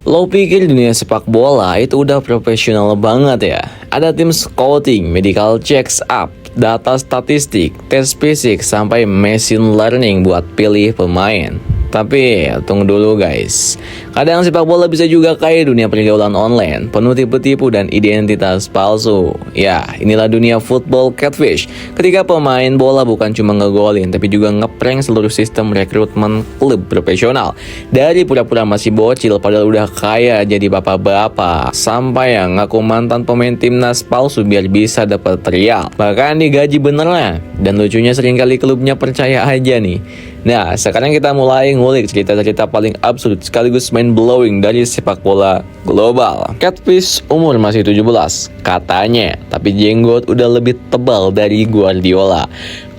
Lo pikir dunia sepak bola itu udah profesional banget ya? Ada tim scouting, medical checks up, data statistik, tes fisik, sampai machine learning buat pilih pemain. Tapi tunggu dulu guys, kadang sepak bola bisa juga kayak dunia pergaulan online, penuh tipu-tipu dan identitas palsu. Ya, inilah dunia football catfish. Ketika pemain bola bukan cuma ngegolin, tapi juga ngeprank seluruh sistem rekrutmen klub profesional. Dari pura-pura masih bocil padahal udah kaya jadi bapak-bapak, sampai yang ngaku mantan pemain timnas palsu biar bisa dapat trial, bahkan digaji beneran. Dan lucunya seringkali klubnya percaya aja nih. Nah, sekarang kita mulai ngulik cerita-cerita paling absurd sekaligus mind-blowing dari sepak bola global. Catfish umur masih 17, katanya, tapi jenggot udah lebih tebal dari Guardiola.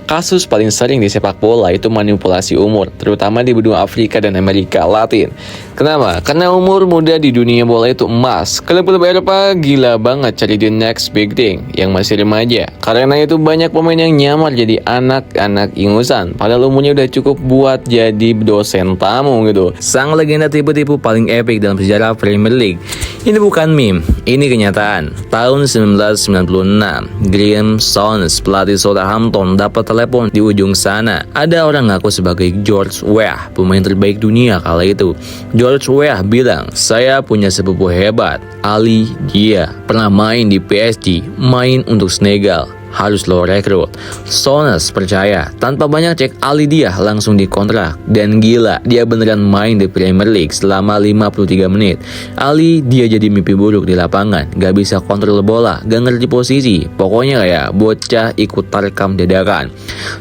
Kasus paling sering di sepak bola itu manipulasi umur, terutama di benua Afrika dan Amerika Latin. Kenapa? Karena umur muda di dunia bola itu emas. Klub-klub Eropa gila banget cari the next big thing yang masih remaja. Karena itu banyak pemain yang nyamar jadi anak-anak ingusan, padahal umurnya udah cukup buat jadi dosen tamu gitu. Sang legenda tipu-tipu paling epic dalam sejarah Premier League. Ini bukan meme, ini kenyataan. Tahun 1996, Graham Souness, pelatih Southampton, dapat telepon di ujung sana. Ada orang ngaku sebagai George Weah, pemain terbaik dunia kala itu. George Weah bilang, saya punya sepupu hebat, Ali Dia. Pernah main di PSG, main untuk Senegal. Harus lo rekrut. Souness percaya, tanpa banyak cek Ali Dia langsung dikontrak. Dan gila, dia beneran main di Premier League selama 53 menit. Ali Dia jadi mimpi buruk di lapangan, gak bisa kontrol bola, gak ngerti posisi. Pokoknya kayak bocah ikut tarkam dadakan.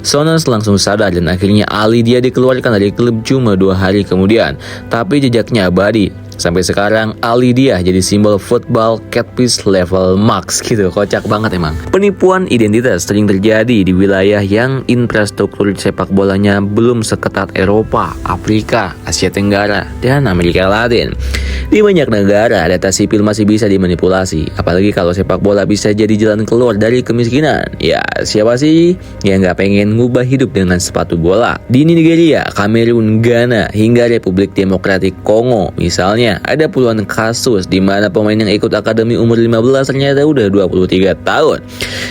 Souness langsung sadar dan akhirnya Ali Dia dikeluarkan dari klub cuma 2 hari kemudian. Tapi jejaknya abadi. Sampai sekarang Ali Dia jadi simbol football catfish level max gitu. Kocak banget emang. Penipuan identitas sering terjadi di wilayah yang infrastruktur sepak bolanya belum seketat Eropa, Afrika, Asia Tenggara, dan Amerika Latin. Di banyak negara, data sipil masih bisa dimanipulasi. Apalagi kalau sepak bola bisa jadi jalan keluar dari kemiskinan. Ya, siapa sih yang gak pengen ngubah hidup dengan sepatu bola? Di Nigeria, Kamerun, Ghana, hingga Republik Demokratik Kongo misalnya, ada puluhan kasus di mana pemain yang ikut akademi umur 15 ternyata udah 23 tahun.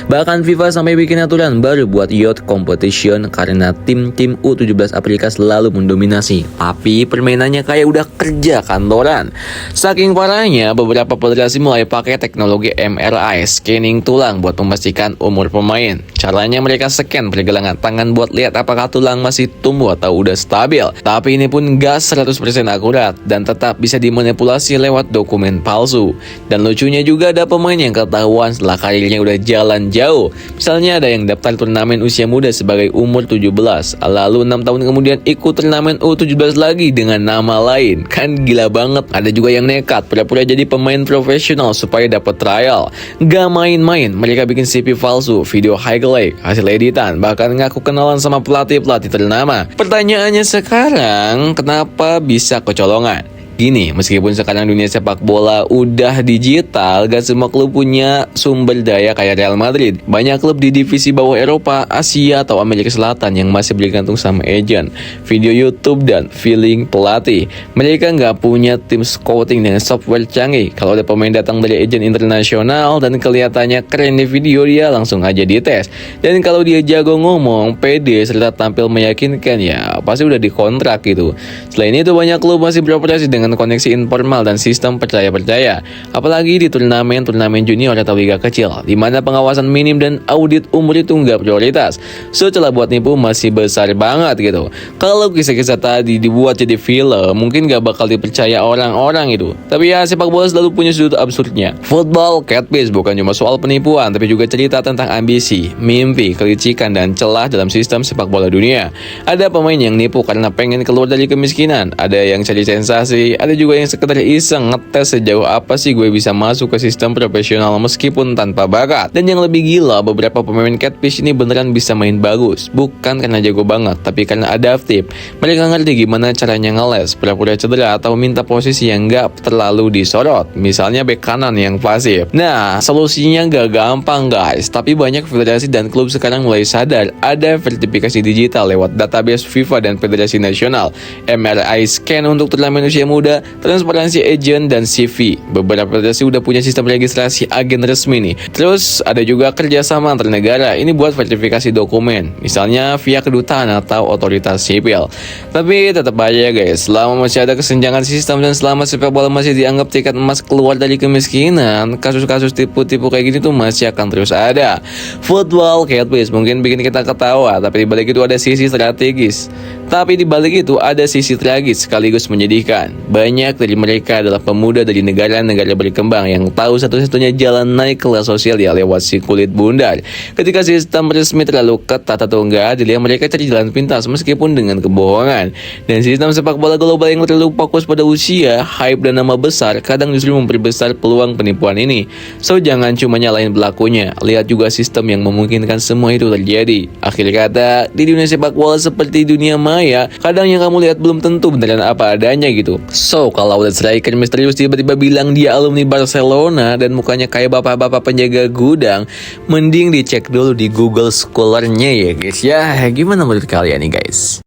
Bahkan FIFA sampai bikin aturan baru buat youth competition karena tim-tim U17 Afrika selalu mendominasi. Tapi permainannya kayak udah kerja kantoran. Saking parahnya, beberapa federasi mulai pakai teknologi MRI, scanning tulang buat memastikan umur pemain. Caranya mereka scan pergelangan tangan buat lihat apakah tulang masih tumbuh atau udah stabil. Tapi ini pun gak 100% akurat dan tetap bisa dimanipulasi lewat dokumen palsu. Dan lucunya juga ada pemain yang ketahuan setelah karirnya udah jalan jauh. Misalnya ada yang daftar turnamen usia muda sebagai umur 17, lalu 6 tahun kemudian ikut turnamen U17 lagi dengan nama lain. Kan gila banget. Ada juga yang nekat pura-pura jadi pemain profesional supaya dapat trial. Gak main-main, mereka bikin CV palsu, video highlight, hasil editan, bahkan ngaku kenalan sama pelatih-pelatih ternama. Pertanyaannya sekarang, kenapa bisa kecolongan? Gini, meskipun sekarang dunia sepak bola udah digital, gak semua klub punya sumber daya kayak Real Madrid. Banyak klub di divisi bawah Eropa, Asia, atau Amerika Selatan yang masih bergantung sama agent, video YouTube, dan feeling pelatih. Mereka gak punya tim scouting dengan software canggih. Kalau ada pemain datang dari agent internasional dan kelihatannya keren di video, dia langsung aja dites. Dan kalau dia jago ngomong, pede, serta tampil meyakinkan, ya pasti udah dikontrak gitu. Selain itu, banyak klub masih beroperasi dengan koneksi informal dan sistem percaya-percaya, apalagi di turnamen-turnamen junior atau liga kecil, di mana pengawasan minim dan audit umur itu nggak prioritas. So, celah buat nipu masih besar banget gitu. Kalau kisah-kisah tadi dibuat jadi film, mungkin nggak bakal dipercaya orang-orang itu. Tapi ya, sepak bola selalu punya sudut absurdnya. Football catfish bukan cuma soal penipuan, tapi juga cerita tentang ambisi, mimpi, kelicikan, dan celah dalam sistem sepak bola dunia. Ada pemain yang nipu karena pengen keluar dari kemiskinan, ada yang cari sensasi, ada juga yang sekedar iseng ngetes sejauh apa sih gue bisa masuk ke sistem profesional meskipun tanpa bakat. Dan yang lebih gila, beberapa pemain catfish ini beneran bisa main bagus, bukan karena jago banget, tapi karena adaptif. Mereka ngerti gimana caranya ngeles, pura-pura cedera, atau minta posisi yang gak terlalu disorot, misalnya bek kanan yang pasif. Nah, solusinya gak gampang guys, tapi banyak federasi dan klub sekarang mulai sadar ada verifikasi digital lewat database FIFA dan Federasi Nasional, MRI scan untuk turnamen usia muda, muda, transparansi agent dan CV. Beberapa federasi udah punya sistem registrasi agen resmi nih. Terus ada juga kerjasama antar negara, ini buat verifikasi dokumen, misalnya via kedutaan atau otoritas sipil. Tapi tetap aja guys, selama masih ada kesenjangan sistem dan selama sepak bola masih dianggap tiket emas keluar dari kemiskinan, kasus-kasus tipu-tipu kayak gini tuh masih akan terus ada. Football catfish mungkin bikin kita ketawa, tapi di balik itu ada sisi strategis. Tapi di balik itu ada sisi tragis sekaligus menyedihkan. Banyak dari mereka adalah pemuda dari negara-negara berkembang yang tahu satu-satunya jalan naik kelas sosial ya lewat si kulit bundar. Ketika sistem resmi terlalu ketat atau enggak, dilihat mereka cari jalan pintas meskipun dengan kebohongan. Dan sistem sepak bola global yang terlalu fokus pada usia, hype dan nama besar kadang justru memperbesar peluang penipuan ini. So jangan cuma nyalain pelakunya, lihat juga sistem yang memungkinkan semua itu terjadi. Akhir kata, di dunia sepak bola seperti dunia maya, kadang yang kamu lihat belum tentu beneran apa adanya gitu. So kalau udah striker misterius tiba-tiba bilang dia alumni Barcelona dan mukanya kayak bapak-bapak penjaga gudang, mending dicek dulu di Google Scholar-nya ya guys. Ya gimana menurut kalian nih guys?